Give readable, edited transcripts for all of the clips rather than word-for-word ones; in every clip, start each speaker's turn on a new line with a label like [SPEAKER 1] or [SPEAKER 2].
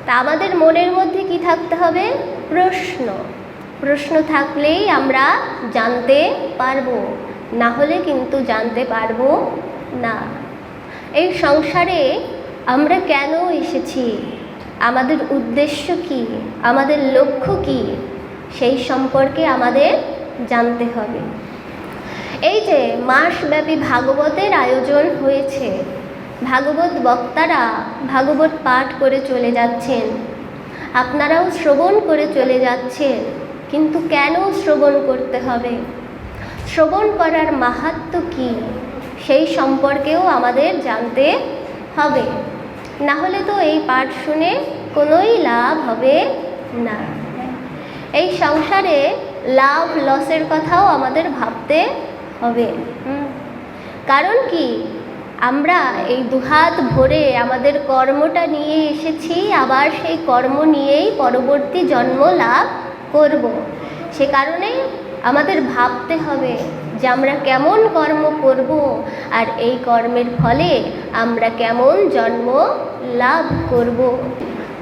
[SPEAKER 1] তা আমাদের মনের মধ্যে কি থাকতে হবে? প্রশ্ন। প্রশ্ন থাকলেই আমরা জানতে পারবো, না হলে কিন্তু জানতে পারবো না। এই সংসারে আমরা কেন এসেছি, আমাদের উদ্দেশ্য কি, আমাদের লক্ষ্য কি, সেই সম্পর্কে আমাদের জানতে হবে। এই যে মাসব্যাপী ভাগবতের আয়োজন হয়েছে, ভাগবত বক্তারা ভাগবত পাঠ করে চলে যাচ্ছেন, আপনারাও শ্রবণ করে চলে যাচ্ছেন, কিন্তু কেন শ্রবণ করতে হবে, শ্রবণ করার মাহাত্ম্য কী, সেই সম্পর্কেও আমাদের জানতে হবে। না হলে তো এই পাঠ শুনে কোনোই লাভ হবে না। এই সংসারে লাভ লসের কথাও আমাদের ভাবতে হবে। কারণ কি, আমরা এই দুহাত ভরে আমাদের কর্মটা নিয়ে এসেছি, আবার সেই কর্ম নিয়েই পরবর্তী জন্ম লাভ করব। সে কারণে আমাদের ভাবতে হবে যে আমরা কেমন কর্ম করব, আর এই কর্মের ফলে আমরা কেমন জন্ম লাভ করব।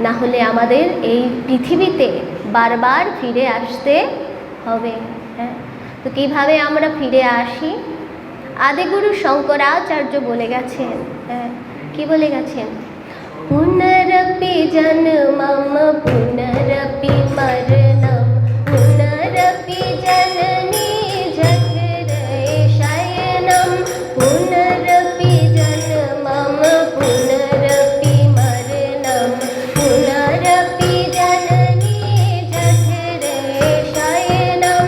[SPEAKER 1] না হলে আমাদের এই পৃথিবীতে বারবার ফিরে আসতে হবে। হ্যাঁ, তো কীভাবে আমরা ফিরে আসি? আদিগুরু শঙ্করাচার্য বলে গেছেন, কি বলে গেছেন? পুনরপি জন্মম পুনরপি মরণম পুনরপি জননী জঠরে শয়নম পুনরপি জন্মম পুনরপি মরণম পুনরপি জননী জঠরে শয়নম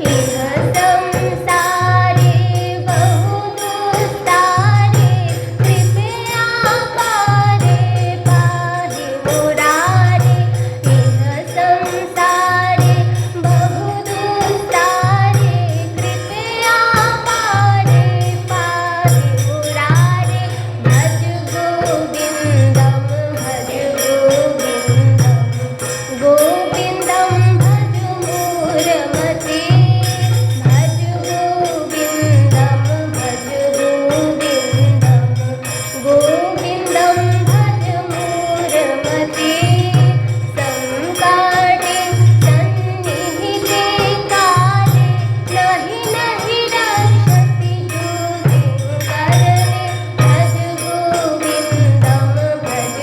[SPEAKER 1] ইহ সংসারে বহু দুস্তারে কৃপয়া করে পাহি মুরারে ইহ সংসারে বহু দুস্তারে কৃপয়া করে পাহি মুরারে ভজ গোবিন্দম গোবিন্দম ভজ মূরমতি ভজ গোবিন্দম ভজ গোবিন্দম ভজ মূরমতি সংকটে সন্নিহিতে কালে নহি নহি রক্ষতি যুগে করণে ভজ গোবিন্দম ভজ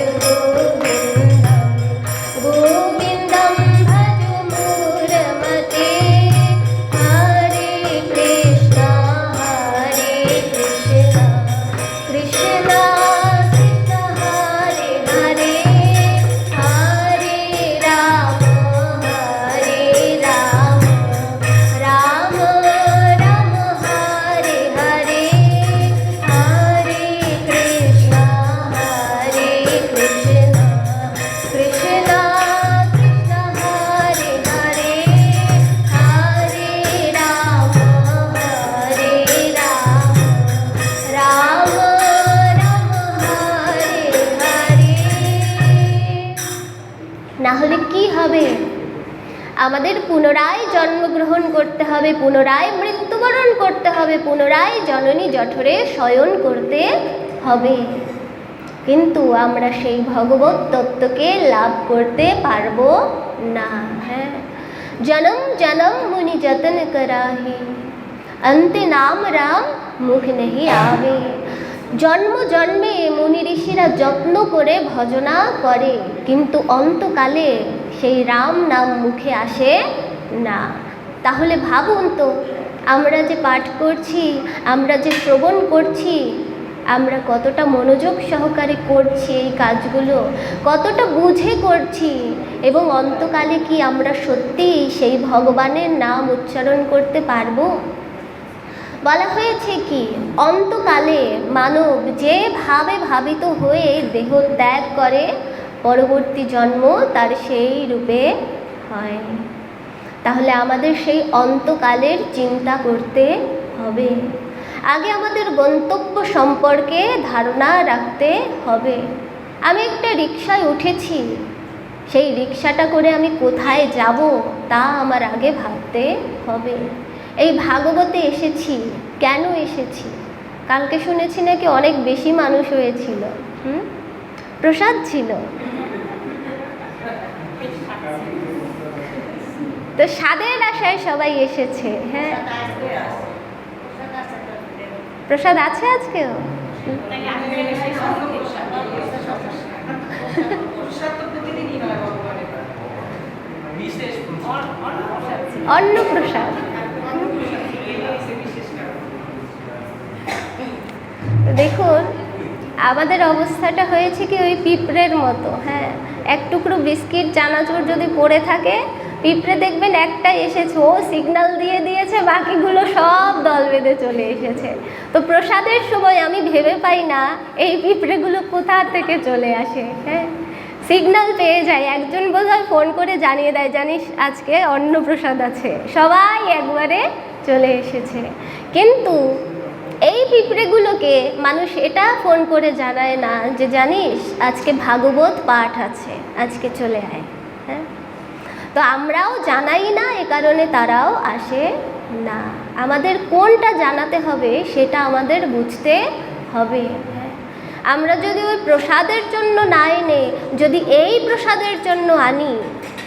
[SPEAKER 1] গোবিন্দম ভজ মূরমতি হরে কৃষ্ণ কৃষ্ণ কৃষ্ণ হরে হরে হরে রাম রাম রাম হরে হরে হরে কৃষ্ণ কৃষ্ণ কৃষ্ণ হরে হরে হরে রাম রাম রাম হরে হরে। না হলে কি হবে? আমাদের পুনরায় জন্মগ্রহণ করতে হবে, পুনরায় মৃত্যুবরণ করতে হবে, পুনরায় জননী জঠরে শয়ন করতে হবে। কিন্তু আমরা সেই ভগবত তত্ত্বকে লাভ করতে পারবো না। হ্যাঁ, জনম জনম মুনি যতন कराही अंते नाम राम मुख नहीं आवे। জন্ম জন্মে মুনি ঋষিরা যত্ন করে ভজনা করে, কিন্তু অন্তকালে সেই রাম নাম মুখে আসে না। তাহলে ভাবুন তো, আমরা যে পাঠ করছি, আমরা যে শ্রবণ করছি, আমরা কতটা মনোযোগ সহকারে করছি এই কাজগুলো, কতটা বুঝে করছি, এবং অন্তকালে কি আমরা সত্যিই সেই ভগবানের নাম উচ্চারণ করতে পারবো? বলা হয়েছে কি, অন্তকালে মানব যেভাবে ভাবিত হয়ে দেহ ত্যাগ করে, পরবর্তী জন্ম তার সেই রূপে হয়। তাহলে আমাদের সেই অন্তকালের চিন্তা করতে হবে। আগে আমাদের গন্তব্য সম্পর্কে ধারণা রাখতে হবে। আমি একটা রিকশায় উঠেছি, সেই রিকশাটা করে আমি কোথায় যাব তা আমার আগে ভাবতে হবে। এই ভাগবতে এসেছি, কেন এসেছি? কালকে শুনেছি নাকি অনেক বেশি মানুষ হয়েছিল, প্রসাদ ছিল। তো স্বাদের আশায় সবাই এসেছে। হ্যাঁ, প্রসাদ আছে আজকেও। অন্নপ্রসাদ। দেখুন আমাদের অবস্থাটা হয়েছে কি ওই পিঁপড়ের মতো। হ্যাঁ, এক টুকরো বিস্কিট চানাচুর যদি পড়ে থাকে, পিঁপড়ে দেখবেন একটা এসেছে, ও সিগন্যাল দিয়ে দিয়েছে, বাকিগুলো সব দল বেঁধে চলে এসেছে। তো প্রসাদের সময় আমি ভেবে পাই না এই পিঁপড়েগুলো কোথা থেকে চলে আসে। হ্যাঁ, সিগন্যাল পেয়ে যায়, একজন বোধহয় ফোন করে জানিয়ে দেয়, জানিস আজকে অন্নপ্রসাদ আছে, সবাই একবারে চলে এসেছে। কিন্তু এই পিঁপড়েগুলোকে মানুষ এটা ফোন করে জানায় না যে জানিস আজকে ভাগবত পাঠ আছে, আজকে চলে আয়। হ্যাঁ, তো আমরাও জানাই না, এ কারণে তারাও আসে না। আমাদের কোনটা জানাতে হবে সেটা আমাদের বুঝতে হবে। হ্যাঁ, আমরা যদি ওই প্রসাদের জন্য না এনে যদি এই প্রসাদের জন্য আনি,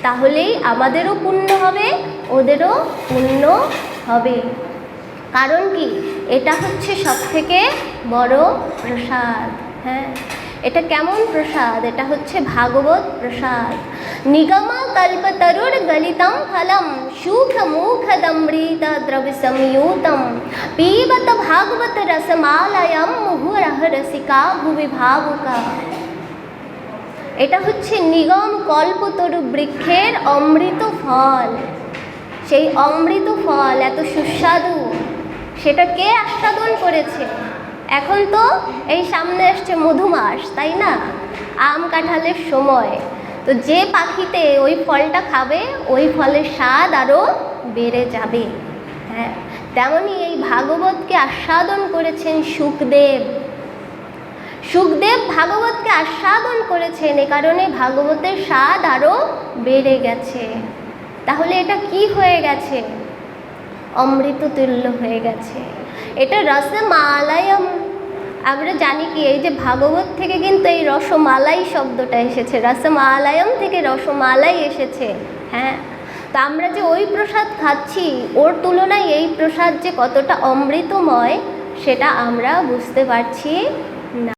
[SPEAKER 1] তাহলেই আমাদেরও পুণ্য হবে, ওদেরও পুণ্য হবে। কারণ কি, এটা হচ্ছে সবথেকে বড় প্রসাদ। হ্যাঁ, এটা কেমন প্রসাদ? এটা হচ্ছে ভাগবত প্রসাদ। নিগমা কল্পতরুর গলিতম ফলম সুখ মুখদমৃত দ্রব্য সংযুতম পিবত ভাগবত রসমালয়ম মুহুরহ রসিকা ভুবি ভাবুকা। এটা হচ্ছে নিগম কল্পতরু বৃক্ষের অমৃত ফল। সেই অমৃত ফল এত সুস্বাদু, সেটা কে আস্বাদন করেছে? এখন তো এই সামনে আসছে মধুমাস, তাই না? আম কাঁঠালের সময়। তো যে পাখিতে ওই ফলটা খাবে, ওই ফলের স্বাদ আরও বেড়ে যাবে। হ্যাঁ, তেমনি এই ভাগবতকে আস্বাদন করেছেন সুখদেব। সুখদেব ভাগবতকে আস্বাদন করেছেন, এ কারণে ভাগবতের স্বাদ আরও বেড়ে গেছে। তাহলে এটা কি হয়ে গেছে? অমৃত তুল্য হয়ে গেছে। এটা রসমালয়ম। আমরা জানি কি, এই যে ভাগবত থেকে কিন্তু এই রসমালাই শব্দটা এসেছে, রসমালয়ম থেকে রসমালাই এসেছে। হ্যাঁ, তো আমরা যে ওই প্রসাদ খাচ্ছি, ওর তুলনায় এই প্রসাদ যে কতটা অমৃতময় সেটা আমরা বুঝতে পারছি